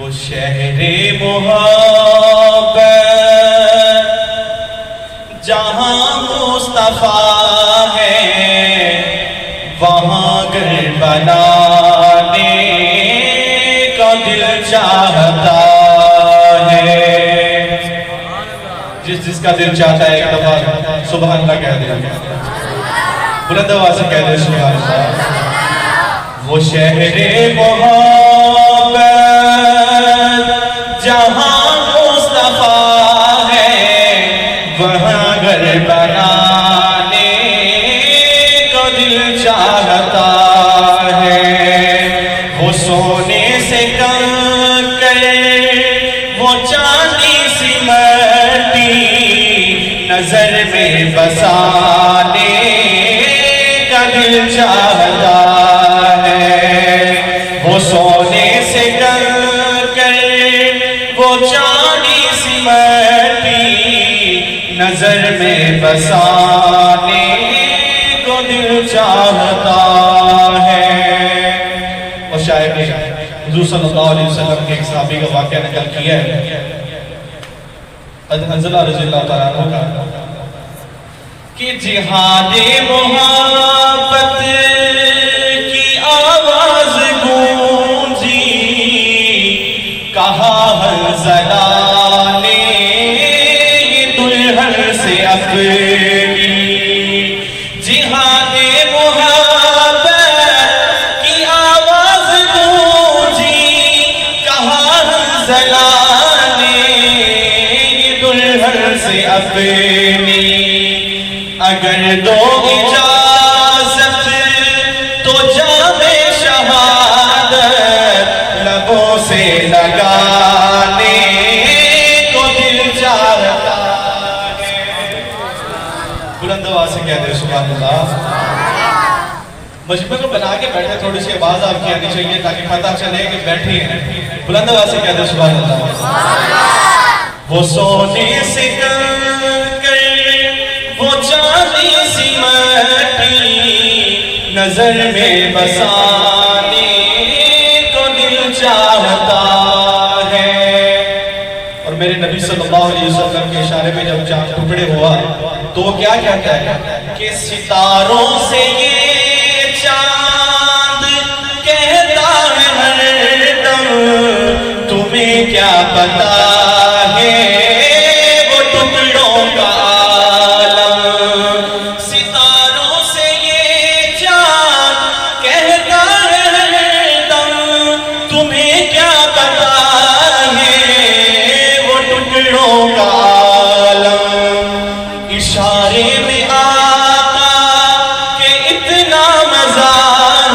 وہ شہر محبت جہاں مصطفیٰ ہے وہاں گھر بنانے کا دل چاہتا ہے۔ جس کا دل چاہتا ہے ایک دفعہ سبحان اللہ کہہ دے، بلند آواز سے کہہ دے سبحان اللہ۔ وہ شہر محبت جہاں مصطفیٰ ہے وہاں گھر بنانے کا دل چاہتا ہے۔ وہ سونے سے کنکر وہ چاندی سی مٹی نظر میں بسانے کا دل چاہتا ہے۔ وہ سونے سے کنکر وہ چاندی سی مٹی نظر میں بسانے کو دل چاہتا ہے۔ اور شاعر نے حضور صلی اللہ علیہ وسلم کے ایک صحابی کا واقعہ نقل کیا ہے، حنظلہ رضی اللہ تعالیٰ عنہ کا، کہ جہاد محبت کی آواز گونجی، کہا حنظلہ نے یہ دلہن سے اپنی۔ جہاد محبت کی آواز گونجی، کہا حنظلہ نے یہ دلہن سے اپنی۔ اگر دو اجازت تو جام شہادت لبوں سے لگانے کو دل چاہتا ہے۔ بلند آواز سے کہہ دے سبحان اللہ۔ مجمع کو بنا کے بیٹھے، تھوڑی سی آواز آپ کی آنی چاہیے تاکہ پتہ چلے کہ بیٹھی ہیں۔ بلند آواز سے کہہ دے سبحان اللہ۔ وہ سونے سے کنکر وہ چاندی سی مٹی نظر میں بسانے کو دل چاہتا ہے۔ اور میرے نبی صلی اللہ علیہ وسلم کے اشارے میں جب چاند ٹکڑے ہوا تو وہ کیا کہتا ہے کہ ستاروں سے یہ چاند کہتا ہے ہر دم، تمہیں کیا پتا ہے وہ ٹکڑوں کا عالم۔ ستاروں سے یہ چاند کہتا ہے ہر دم، تمہیں کیا پتا ہے وہ ٹکڑوں کا عالم۔ اشارے میں آقا کہ اتنا مزہ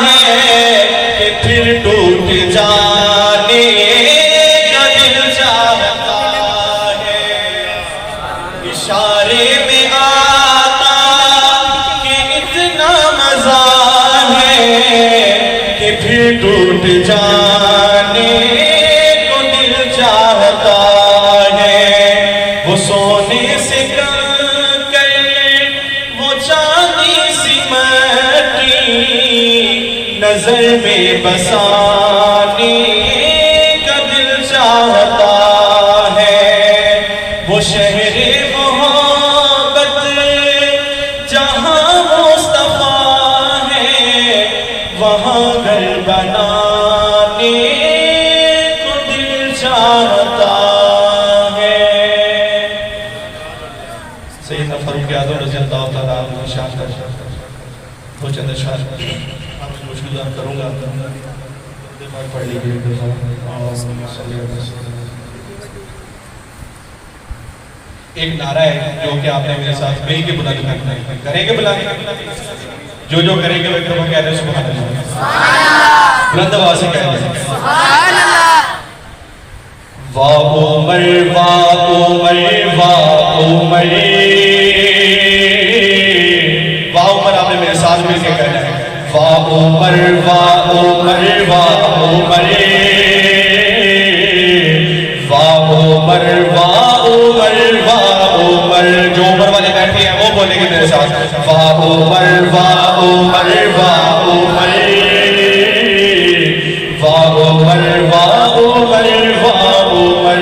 ہے کہ پھر ٹوٹ جانے کا دل چاہتا ہے۔ اشارے میں آقا کہ اتنا مزہ ہے کہ پھر ٹوٹ جانے کو دل چاہتا ہے۔ وہ سونے سے کنکر وہ چاندی سی مٹی نظر میں بسانے کا دل چاہتا ہے۔ وہ شہر محبت جہاں مصطفیٰ ہے وہاں گھر بنانے کو دل چاہتا ہے۔ سیدنا فاروق اعظم رضی اللہ تعالیٰ عنہ کی شان پر وہ چند اشعار آپ سے گزار کروں گا، پڑھ لیجیے۔ ایک نعرہ ہے جو کہ آپ نے میرے ساتھ مل کے بلند کرنا ہے، کریں گے بلند؟ جو کریں گے وہ کہہ دیں سبحان اللہ۔ بلند آواز سے کہہ دیں سبحان اللہ۔ واہ عمر واہ عمر واہ عمر، واہ عمر آپ نے میرے ساتھ مل کے کہنا ہے۔ واہ عمر واہ عمر واہ عمر، واہ عمر واہ عمر واہ عمر۔ جو عمر والے بیٹھے ہیں وہ بولیں گے میرے ساتھ، واہ عمر واہ عمر واہ عمر، واہ عمر واہ عمر واہ عمر،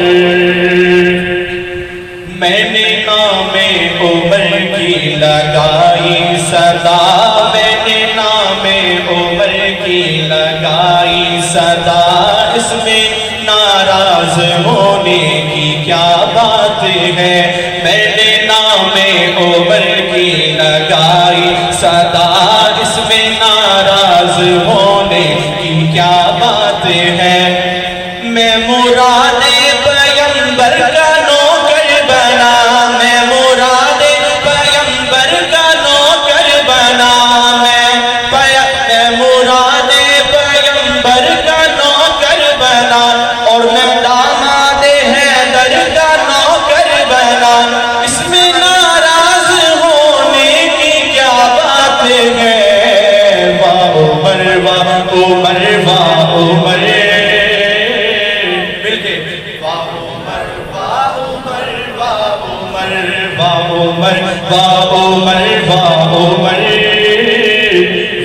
میں نے نام عمر کی لگائی صدا، میں نے نام عمر کی لگائی صدا، اس میں ناراض ہونے کی کیا بات ہے، میں نے نام عمر کی لگائی صدا، اس میں ناراض ہونے کی کیا بات ہے، میں مراد پیغمبر کا نوکر بنا، میں مراد پیغمبر کا نوکر بنا، میں مراد پیغمبر کا نوکر بنا، اور میں داماد حیدر کا نوکر بنا، اس میں ناراض ہونے کی کیا بات ہے، واہ عمر واہ عمر واہ عمر، مل کے واہ عمر واہ عمر واہ عمر واہ عمر واہ عمر واہ عمر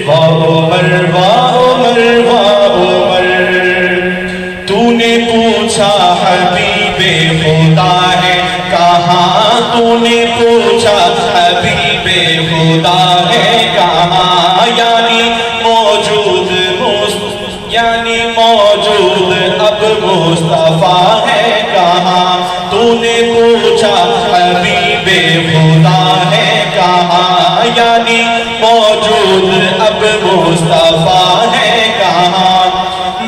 واہ عمر واہ عمر واہ عمر، تو نے پوچھا حبیب خدا ہے کہاں، تو نے پوچھا حبیب خدا ہے کہاں، یعنی موجود اب مصطفیٰ ہے کہاں، تو نے پوچھا حبیب خدا ہے کہاں، یعنی موجود اب مصطفیٰ ہے کہاں،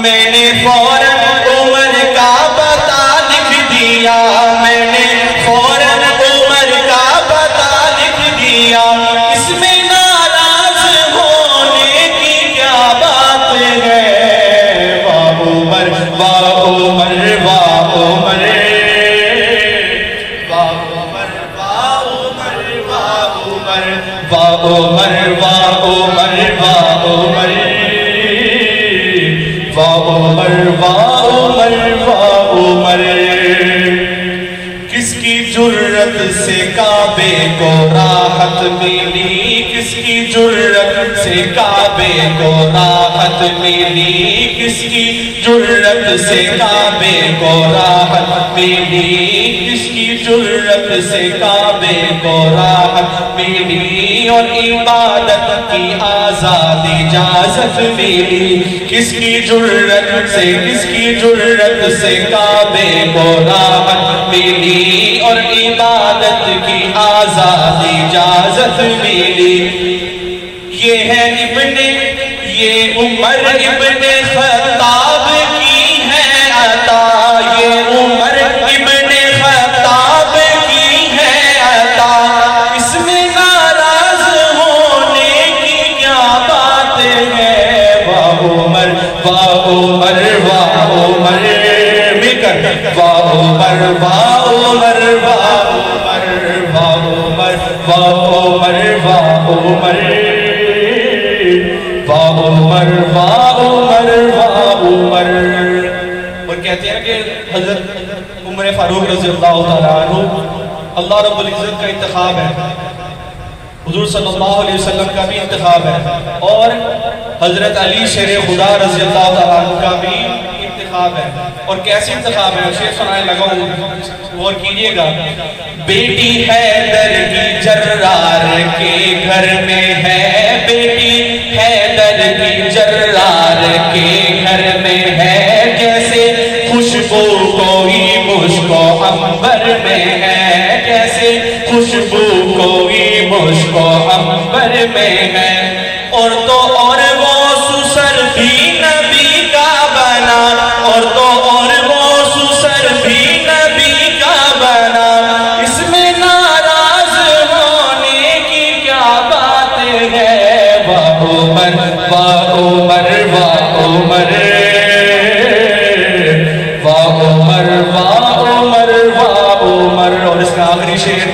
میں نے فوراً عمر کا پتہ لکھ دیا، میں نے فوراً عمر کا پتہ لکھ دیا، اس میں ناراض ہونے کی کیا بات ہے، واہ عمر واہ عمر واہ عمر واہ عمر واہ عمر واہ عمر واہ عمر واہ عمر واہ عمر واہ عمر واہ عمر واہ عمر، کس کی جرت سے کعبے کو راحت ملی، کس کی جرت سے کعبے کو راحت ملی، کس کی جرت سے کعبے کو راحت ملی، کس کی جرت سے کعبے کو راحت ملی، اور عبادت کی آزاد اجازت ملی، کس کی جرت سے کعبے کو راحت ملی، اور عبادت کی آزاد اجازت ملی، یہ ہے یہ عمر ابن خطاب کی ہے عطا، یہ عمر ابن خطاب کی ہے عطا، اس میں ناراض ہونے کی کیا بات ہے، واہ عمر واہ عمر واہ عمر، مل کر واہ عمر واہ عمر واہ عمر واہ عمر واہ عمر واہ عمر واہ عمر واہ عمر واہ عمر، اور کہتے ہیں کہ حضرت عمر فاروق رضی اللہ تعالیٰ عنہ اللہ رب العزت کا انتخاب ہے، حضور صلی اللہ علیہ وسلم کا بھی انتخاب ہے، اور حضرت علی شیر خدا رضی اللہ تعالیٰ عنہ کا بھی انتخاب ہے، اور کیسے انتخاب ہے شیر سنائے لگا ہوں، غور کیجئے گا، بیٹی حیدر کی جرار کے گھر میں ہے، بیٹی حیدر کی جرار کے گھر میں ہے، جیسے خوشبو کوئی مشک و عنبر میں ہے، جیسے خوشبو کوئی مشک و عنبر میں ہے، اور تو اور وہ سسر بھی نبی کا بنا، اور تو اور وہ سسر بھی نبی کا بنا، اس میں ناراض ہونے کی کیا بات ہے، واہ عمر واہ عمر واہ عمر واہ عمر واہ عمر واہ عمر، اور اس کا آخری شعر،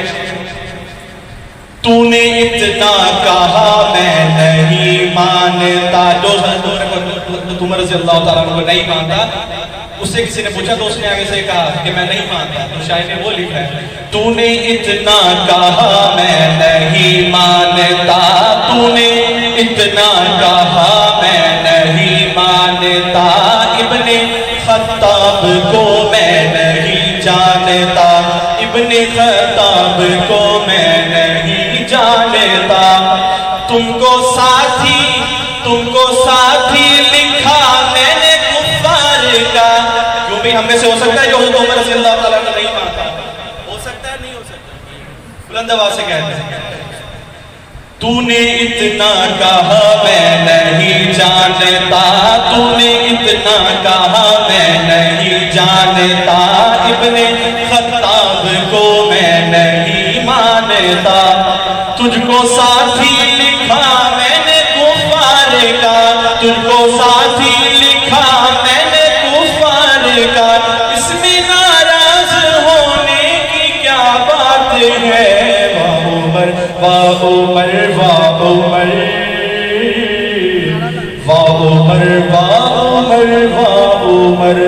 تو نے اتنا کہا میں نہیں مانتا، جو عمر رضی اللہ تعالیٰ عنہ کو نہیں مانتا، اس سے کسی نے پوچھا تو اس نے آگے سے کہا کہ میں نہیں مانتا، تو شاعر نے وہ لکھا ہے، تو نے اتنا کہا میں نہیں مانتا، تو نے اتنا کہا میں نہیں مانتا، میں سے ہو سکتا ہے جو حضرت عمر رضی اللہ تعالیٰ عنہ نہیں مانتا؟ ہو سکتا ہے نہیں ہو سکتا؟ بلند آواز سے کہتے ہیں تو نے اتنا کہا میں نہیں جانتا، تو نے اتنا کہا میں نہیں جانتا، ابن خطاب کو میں نہیں مانتا، تجھ کو ساتھی لکھا میں نے کفار کا، تجھ کو ساتھی لکھا میں نے کفار کا، اس میں ناراض ہونے کی کیا بات ہے؟ واہ عمر واہ عمر واہ عمر واہ عمر واہ عمر واہ عمر